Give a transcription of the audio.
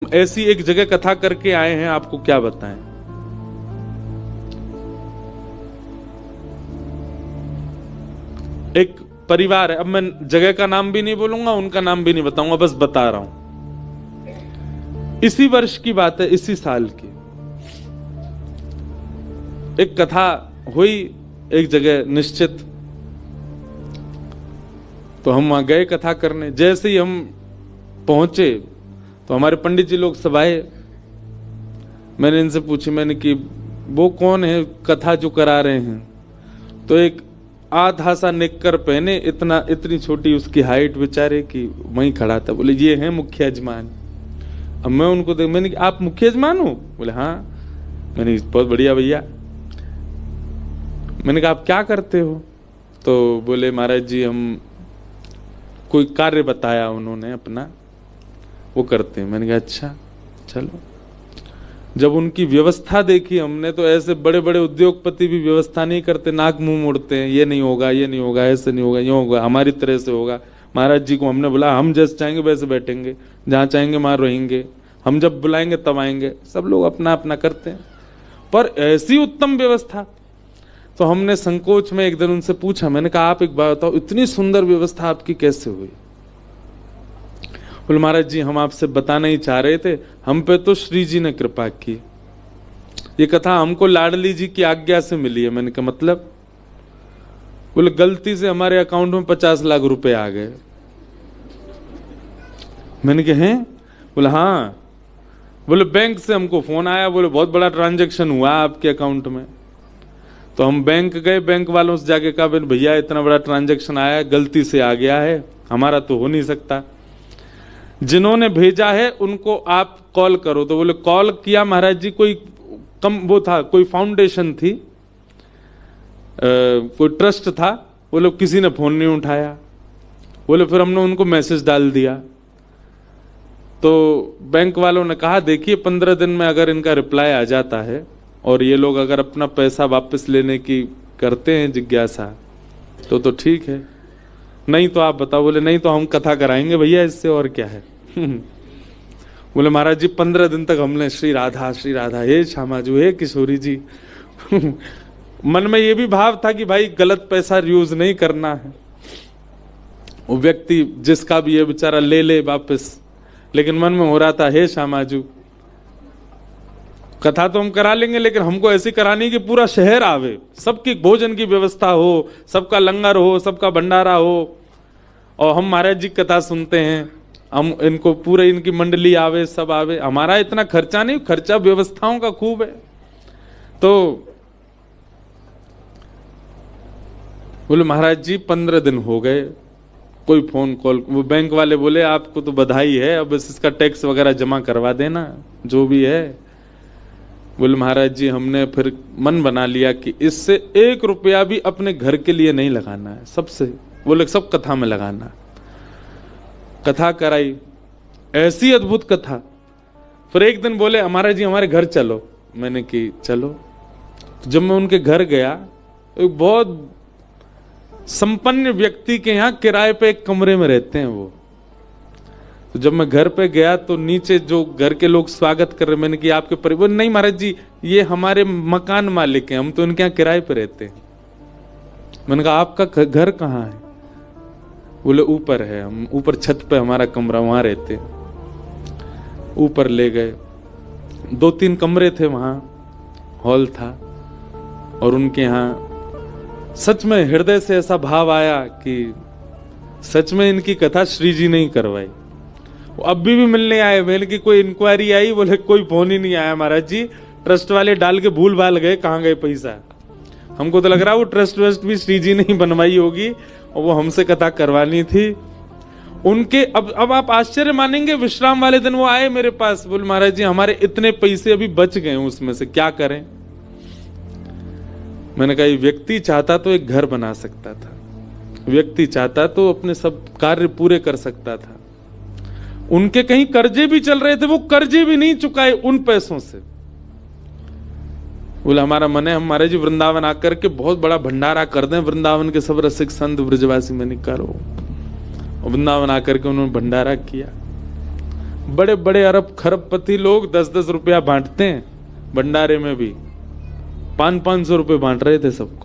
ऐसी एक जगह कथा करके आए हैं, आपको क्या बताएं। एक परिवार है, अब मैं जगह का नाम भी नहीं बोलूंगा, उनका नाम भी नहीं बताऊंगा, बस बता रहा हूं। इसी वर्ष की बात है, इसी साल की एक कथा हुई एक जगह निश्चित। तो हम वहां गए कथा करने। जैसे ही हम पहुंचे तो हमारे पंडित जी लोग सब आए। मैंने इनसे पूछी, मैंने कि वो कौन है कथा जो करा रहे हैं। तो एक आधा सा नेकर पहने, इतनी छोटी उसकी हाइट बेचारे की, वहीं खड़ा था। बोले ये है मुख्य यजमान। अब मैं उनको देख, मैंने आप मुख्य यजमान हो? बोले हाँ। मैंने बहुत बढ़िया भैया। मैंने कहा आप क्या करते हो? तो बोले महाराज जी हम कोई कार्य बताया उन्होंने अपना, वो करते हैं। मैंने कहा अच्छा चलो। जब उनकी व्यवस्था देखी हमने, तो ऐसे बड़े बड़े उद्योगपति भी व्यवस्था नहीं करते, नाक मुंह मोड़ते हैं, ये नहीं होगा, ये नहीं होगा, ऐसे नहीं होगा, ये होगा, हमारी तरह से होगा। महाराज जी को हमने बोला हम जैसे चाहेंगे वैसे बैठेंगे, जहां चाहेंगे वहां रहेंगे, हम जब बुलाएंगे तब आएंगे। सब लोग अपना अपना करते हैं, पर ऐसी उत्तम व्यवस्था। तो हमने संकोच में एक दिन उनसे पूछा, मैंने कहा आप एक बात बताओ, इतनी सुंदर व्यवस्था आपकी कैसे हुई? बोले महाराज जी हम आपसे बताना ही चाह रहे थे, हम पे तो श्री जी ने कृपा की। ये कथा हमको लाडली जी की आज्ञा से मिली है। मैंने कहा मतलब? बोले गलती से हमारे अकाउंट में 50 लाख रुपए आ गए। मैंने कहा हैं? बोले हाँ। बोले बैंक से हमको फोन आया, बोले बहुत बड़ा ट्रांजैक्शन हुआ आपके अकाउंट में। तो हम बैंक गए, बैंक वालों से जाके कहा भैया इतना बड़ा ट्रांजैक्शन आया, गलती से आ गया है, हमारा तो हो नहीं सकता, जिन्होंने भेजा है उनको आप कॉल करो। तो बोले कॉल किया महाराज जी, कोई वो था, कोई फाउंडेशन थी, कोई ट्रस्ट था। बोले किसी ने फोन नहीं उठाया। बोले फिर हमने उनको मैसेज डाल दिया। तो बैंक वालों ने कहा देखिए 15 दिन में अगर इनका रिप्लाई आ जाता है और ये लोग अगर अपना पैसा वापस लेने की करते हैं जिज्ञासा तो ठीक है, नहीं तो आप बताओ। बोले नहीं तो हम कथा कराएंगे भैया इससे, और क्या है। बोले महाराज जी 15 दिन तक हमने श्री राधा हे श्यामाजू हे किशोरी जी। मन में ये भी भाव था कि भाई गलत पैसा यूज नहीं करना है, वो व्यक्ति जिसका भी ये बेचारा ले ले वापस, लेकिन मन में हो रहा था हे श्यामाजू कथा तो हम करा लेंगे, लेकिन हमको ऐसी करानी कि पूरा शहर आवे, सबकी भोजन की व्यवस्था हो, सबका लंगर हो, सबका भंडारा हो, और हम महाराज जी कथा सुनते हैं, हम इनको पूरे इनकी मंडली आवे, सब आवे। हमारा इतना खर्चा नहीं, खर्चा व्यवस्थाओं का खूब है। तो बोले महाराज जी 15 दिन हो गए, कोई फोन कॉल। वो बैंक वाले बोले आपको तो बधाई है, अब इसका टैक्स वगैरह जमा करवा देना जो भी है। बोले महाराज जी हमने फिर मन बना लिया कि इससे 1 रुपया भी अपने घर के लिए नहीं लगाना है, सबसे बोले सब कथा में लगाना। कथा कराई, ऐसी अद्भुत कथा। फिर एक दिन बोले महाराज जी हमारे घर चलो। मैंने कि चलो। जब मैं उनके घर गया, एक बहुत संपन्न व्यक्ति के यहाँ किराए पे एक कमरे में रहते हैं वो। तो जब मैं घर पे गया तो नीचे जो घर के लोग स्वागत कर रहे, मैंने कि आपके परिवार? नहीं महाराज जी ये हमारे मकान मालिक हैं, हम तो उनके यहाँ किराए पे रहते हैं। मैंने कहा आपका घर कहाँ है? बोले ऊपर है, हम ऊपर छत पे हमारा कमरा, वहां रहते हैं। ऊपर ले गए, 2-3 कमरे थे वहां, हॉल था, और उनके यहाँ सच में हृदय से ऐसा भाव आया कि सच में इनकी कथा श्री जी ने ही करवाई। अब भी मिलने आए, मैंने कि कोई इंक्वायरी आई? बोले कोई फोन ही नहीं आया महाराज जी, ट्रस्ट वाले डाल के भूल भाल गए, कहाँ गए पैसा। हमको तो लग रहा वो ट्रस्ट वस्ट भी श्री जी ने ही बनवाई होगी, और वो हमसे कथा करवानी थी उनके। अब आप आश्चर्य मानेंगे, विश्राम वाले दिन वो आए मेरे पास। बोले महाराज जी हमारे इतने पैसे अभी बच गए, उसमें से क्या करें? मैंने कहा व्यक्ति चाहता तो एक घर बना सकता था, व्यक्ति चाहता तो अपने सब कार्य पूरे कर सकता था। उनके कहीं कर्जे भी चल रहे थे, वो कर्जे भी नहीं चुकाए उन पैसों से। बोले हमारा मन है हम महाराज जी वृंदावन आकर के बहुत बड़ा भंडारा कर दें, वृंदावन के सब रसिक संत ब्रजवासी। मैंने करो। वृंदावन आकर के उन्होंने भंडारा किया। बड़े बड़े अरब खरबपति लोग 10-10 रुपया बांटते हैं, भंडारे में भी 500-500 रुपये बांट रहे थे सब।